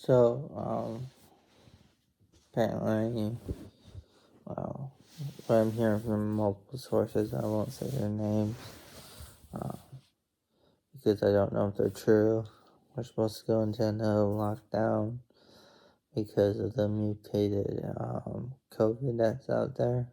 So, apparently, well, what I'm hearing from multiple sources, I won't say their names, uh, because I don't know if they're true. We're supposed to go into another lockdown because of the mutated COVID that's out there.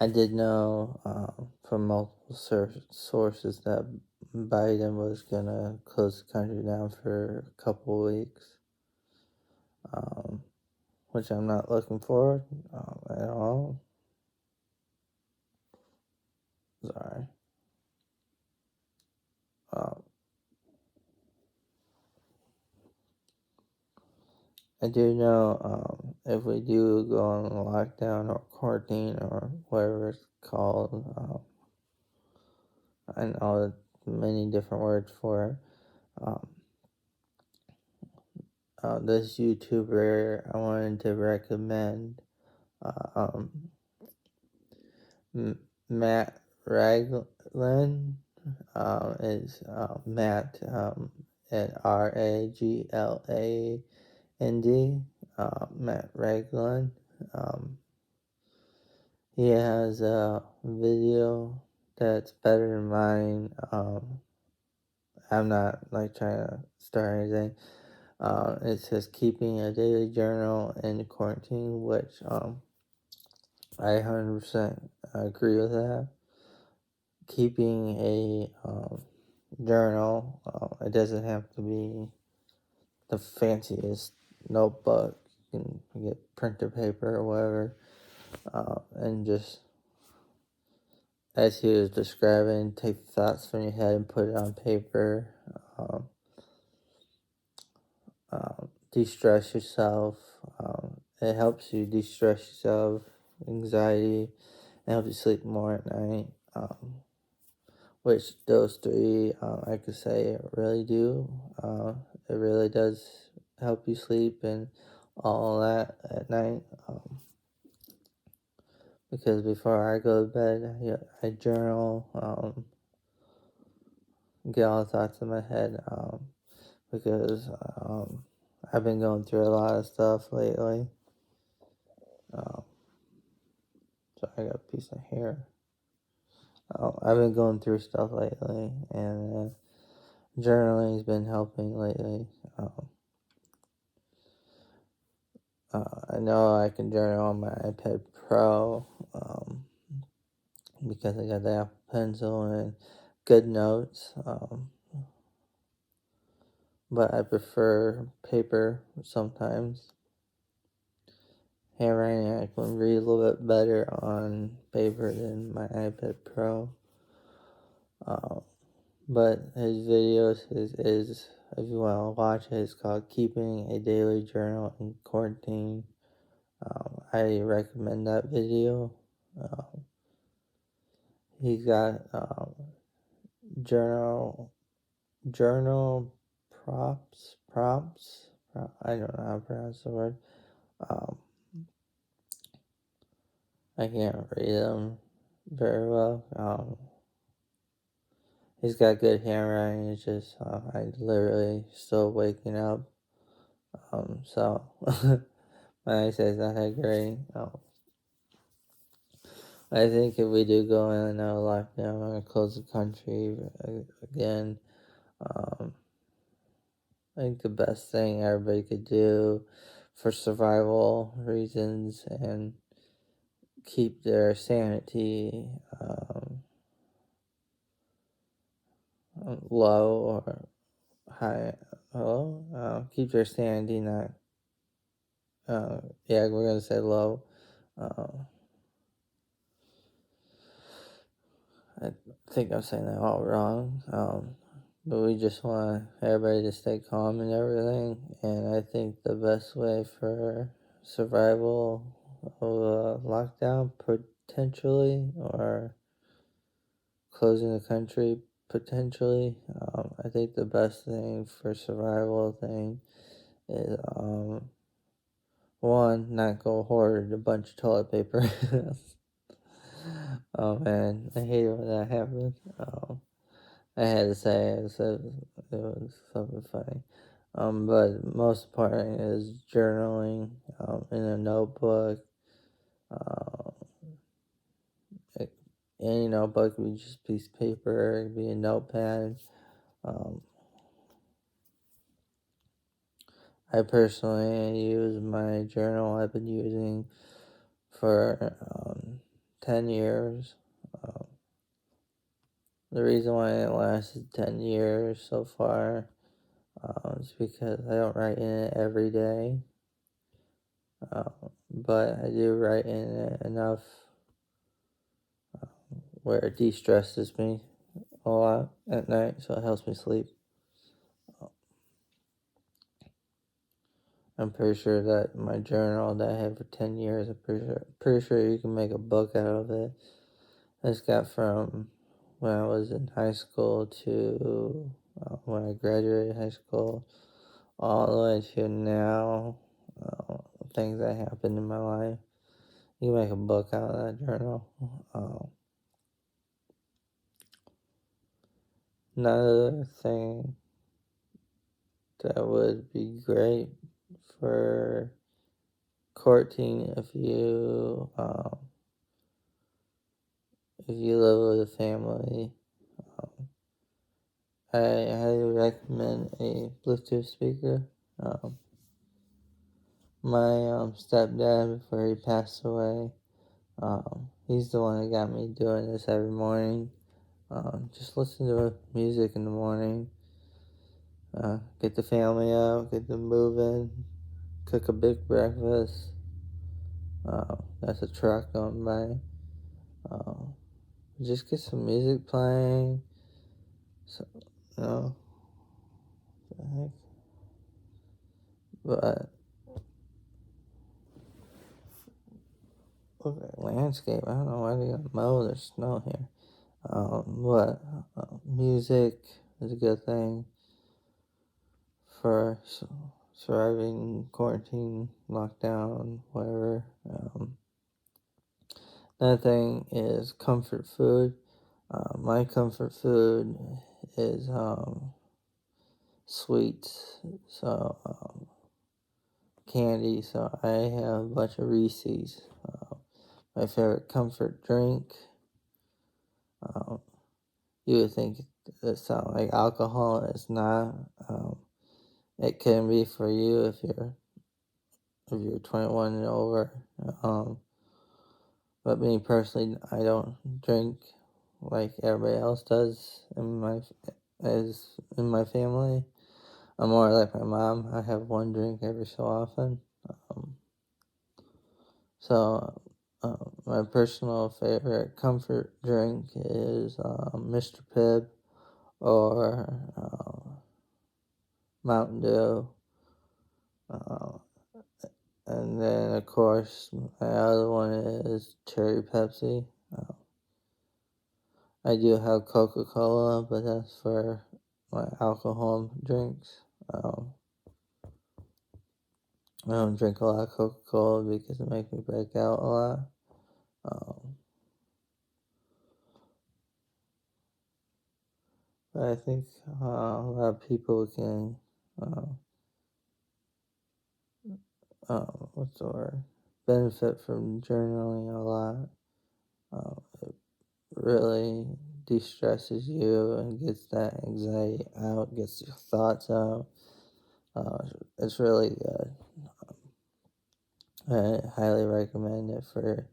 I did know from multiple sources that Biden was going to close the country down for a couple weeks, um, which I'm not looking forward at all. Sorry. I do know if we do go on lockdown or quarantine or whatever it's called, I know many different words for it. This YouTuber I wanted to recommend, um, Matt Ragland, is Matt at RAGLAND, Matt Ragland. He has a video that's better than mine. I'm not like trying to start anything. It says keeping a daily journal in quarantine, which I 100% agree with that. Keeping a journal, it doesn't have to be the fanciest notebook. You can get printer paper or whatever, and just as he was describing, take the thoughts from your head and put it on paper. Um, De-stress yourself. It helps you de-stress yourself, anxiety. It helps you sleep more at night. Which those three, I could say, really do. It really does help you sleep and all that at night. Because before I go to bed, I journal, get all the thoughts in my head. Because I've been going through a lot of stuff lately. So I got a piece of hair. I've been going through stuff lately, and journaling has been helping lately. I know I can journal on my iPad Pro because I got the Apple Pencil and good notes. But I prefer paper sometimes. Handwriting, I can read a little bit better on paper than my iPad Pro. But his videos is if you want to watch it, it's called Keeping a Daily Journal in Quarantine. I recommend that video. He's got journal prompts. I don't know how to pronounce the word. I can't read them very well. He's got good handwriting. It's just I literally still waking up. So when I say it's not that great, I think if we do go in a lockdown, we're gonna close the country again. I think the best thing everybody could do for survival reasons and keep their sanity low or high. Keep their sanity not. Yeah, we're gonna say low. I think I'm saying that all wrong. But we just want everybody to stay calm and everything. And I think the best way for survival of a lockdown, potentially, or closing the country, potentially, I think the best thing for survival thing is, one, not go hoard a bunch of toilet paper. Oh man, I hate it when that happens. I had to say it, so it was something funny. But most important is journaling in a notebook. Uh, it- any notebook could be just a piece of paper, it could be a notepad. Um, I personally use my journal I've been using for 10 years. Um, the reason why it lasted 10 years so far is because I don't write in it every day. But I do write in it enough where it de-stresses me a lot at night, so it helps me sleep. I'm pretty sure that my journal that I had for 10 years, I'm pretty sure you can make a book out of it. I just got from when I was in high school to when I graduated high school, all the way to now, uh, things that happened in my life. You can make a book out of that journal. Another thing that would be great for courting if you live with a family. Um, I highly recommend a Bluetooth speaker. Um, my stepdad, before he passed away, he's the one that got me doing this every morning. Just listen to music in the morning. Get the family out, get them moving, cook a big breakfast. That's a truck going by. Just get some music playing. So, you know, the heck? But look at landscape. I don't know why they gotta mow. There's snow here. But music is a good thing for surviving quarantine, lockdown, whatever. Another thing is comfort food. My comfort food is sweets. So candy. So I have a bunch of Reese's. My favorite comfort drink. Um, you would think it sounds like alcohol. It's not. It can be for you if you're 21 and over. Um, but me personally, I don't drink like everybody else does in my family. I'm more like my mom. I have one drink every so often. Um, so my personal favorite comfort drink is Mr. Pibb or Mountain Dew. Uh, and then, of course, my other one is Cherry Pepsi. I do have Coca Cola, but that's for my alcohol drinks. Um, I don't drink a lot of Coca Cola because it makes me break out a lot. Um, but I think a lot of people can, uh, what's the word, benefit from journaling a lot. It really de-stresses you and gets that anxiety out, gets your thoughts out. Uh, it's really good. I highly recommend it for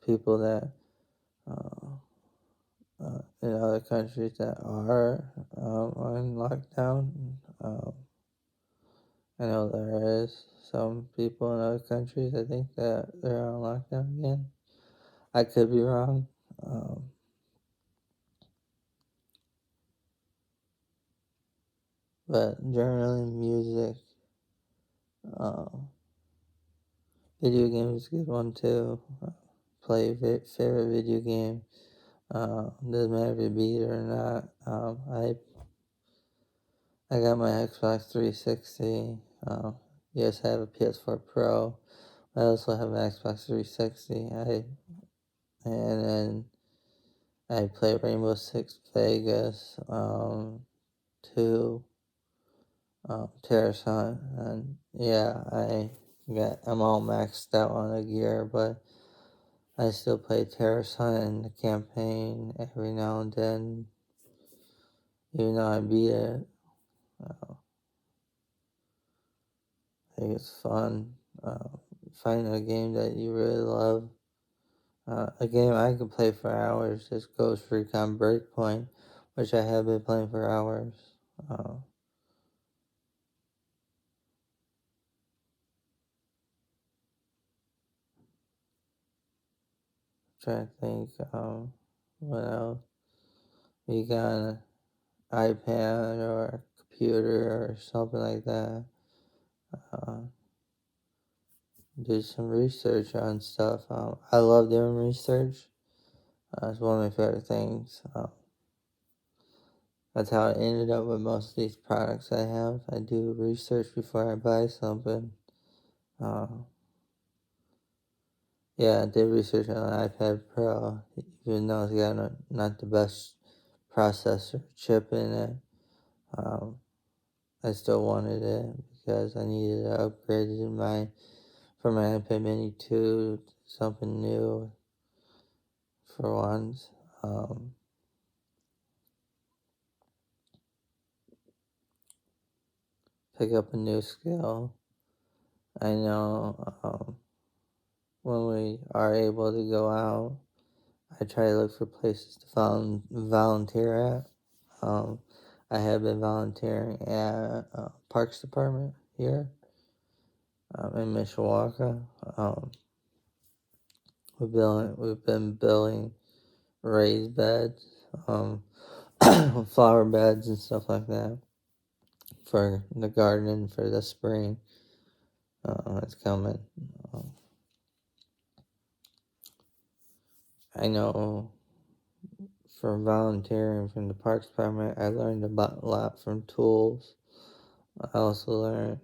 people that in other countries that are on lockdown. Um, I know there is some people in other countries, I think, that they're on lockdown again. I could be wrong. Um, but journaling, music, uh, video games is a good one too. Play favorite video game. Doesn't matter if you beat it or not. I got my Xbox 360. Yes, I have a PS4 Pro. I also have an Xbox 360. And then I play Rainbow Six Vegas, 2, Terrace Hunt, and yeah, I'm all maxed out on the gear, but I still play Terrace Hunt in the campaign every now and then, even though I beat it. I think it's fun. Finding a game that you really love. A game I could play for hours is Ghost Recon Breakpoint, which I have been playing for hours. Uh, Trying to think, what else? You got an iPad or a computer or something like that. Uh, do some research on stuff. I love doing research. It's one of my favorite things. That's how I ended up with most of these products I have. I do research before I buy something. Uh, yeah, I did research on an iPad Pro, even though it's got not the best processor chip in it. Um, I still wanted it because I needed to upgrade from my iPad Mini 2 to something new for once. Pick up a new skill. I know when we are able to go out, I try to look for places to volunteer at. Um, I have been volunteering at Parks Department here in Mishawaka. We've been building raised beds, flower beds and stuff like that for the garden for the spring. It's coming. Um, I know from volunteering from the Parks Department, I learned a lot from tools. I also learned,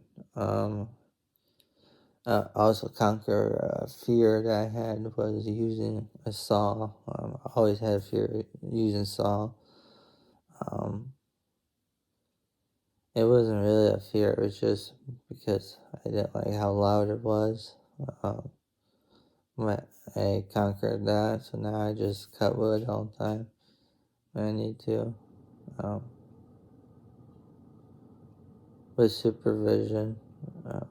also conquer a fear that I had was using a saw. I always had a fear using saw. Um, it wasn't really a fear, it was just because I didn't like how loud it was. Um, but I conquered that, so now I just cut wood all the time when I need to. Um, with supervision, um,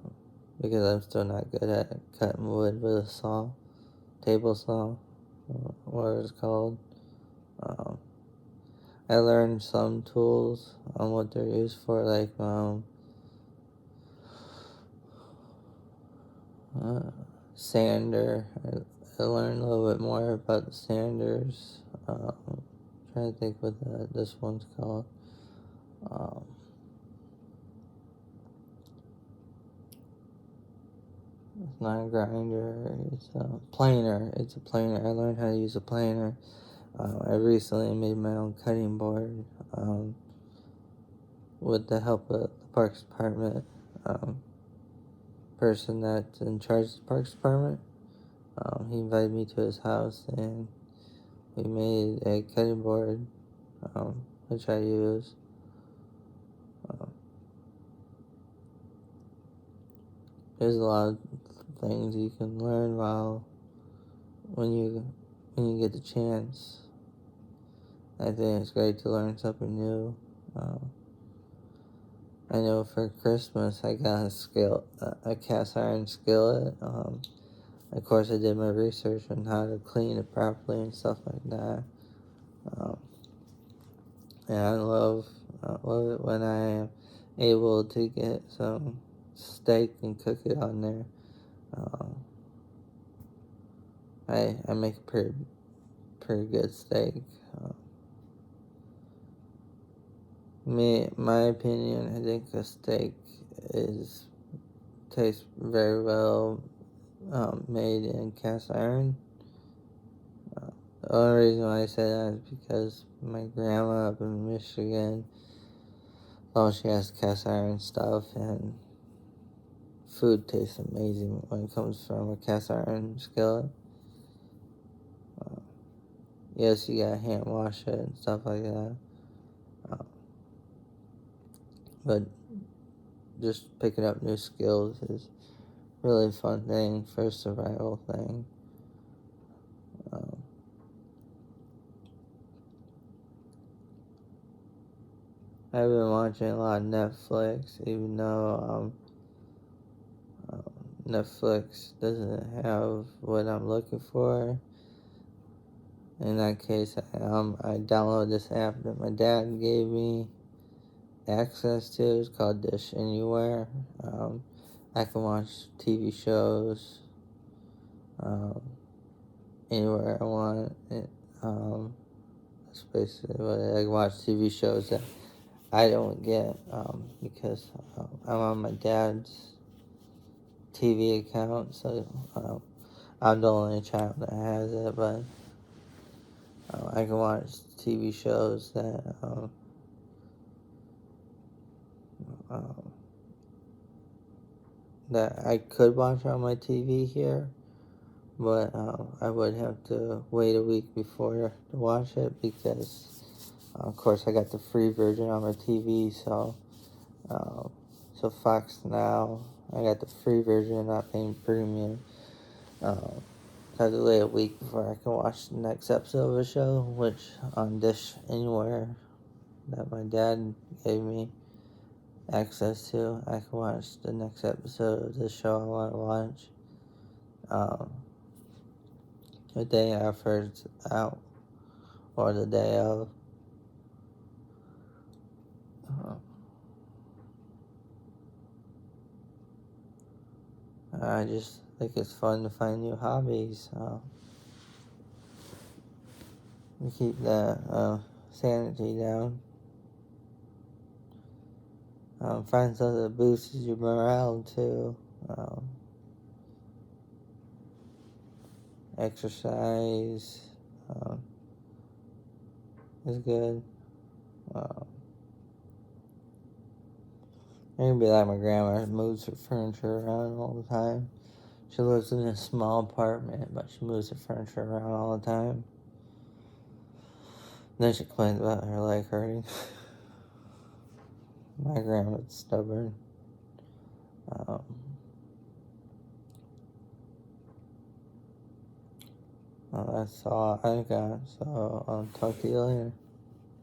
because I'm still not good at cutting wood with a saw, table saw, what it's called. Um, I learned some tools on what they're used for, like sander. I learned a little bit more about the sanders. Trying to think what this one's called. Um, it's not a grinder. It's a planer. It's a planer. I learned how to use a planer. I recently made my own cutting board with the help of the Parks Department person that's in charge of the Parks Department. He invited me to his house and we made a cutting board, which I use. Um, there's a lot of things you can learn when you when you get the chance. I think it's great to learn something new. I know for Christmas I got a cast iron skillet. Of course, I did my research on how to clean it properly and stuff like that. Um, and love it when I am able to get some steak and cook it on there. Um, I make a pretty good steak. My opinion, I think a steak is tastes very well made in cast iron. The only reason why I say that is because my grandma up in Michigan, well, she has cast iron stuff, and food tastes amazing when it comes from a cast iron skillet. yes, you gotta hand wash it and stuff like that. Uh, but just picking up new skills is really fun thing for a survival thing. Um, I've been watching a lot of Netflix, even though Netflix doesn't have what I'm looking for. In that case, I downloaded this app that my dad gave me access to. It's called Dish Anywhere. I can watch TV shows um, anywhere I want. That's basically what I can watch TV shows that I don't get because I'm on my dad's TV account, so I'm the only child that has it, but I can watch TV shows um, that I could watch on my TV here, but I would have to wait a week before to watch it because, of course, I got the free version on my TV, uh, so Fox Now, I got the free version, not paying premium. So I have to wait a week before I can watch the next episode of a show, which on Dish Anywhere that my dad gave me access to, I can watch the next episode of the show I want to watch um, the day after it's out or the day of. Uh, I just think it's fun to find new hobbies. To keep the sanity down. Find something that boosts your morale too. Exercise um, is good. Um, I can be like my grandma, moves her furniture around all the time. She lives in a small apartment, but she moves her furniture around all the time. Then she complains about her leg hurting. My grandma's stubborn. Um, well, that's all I got, so I'll talk to you later.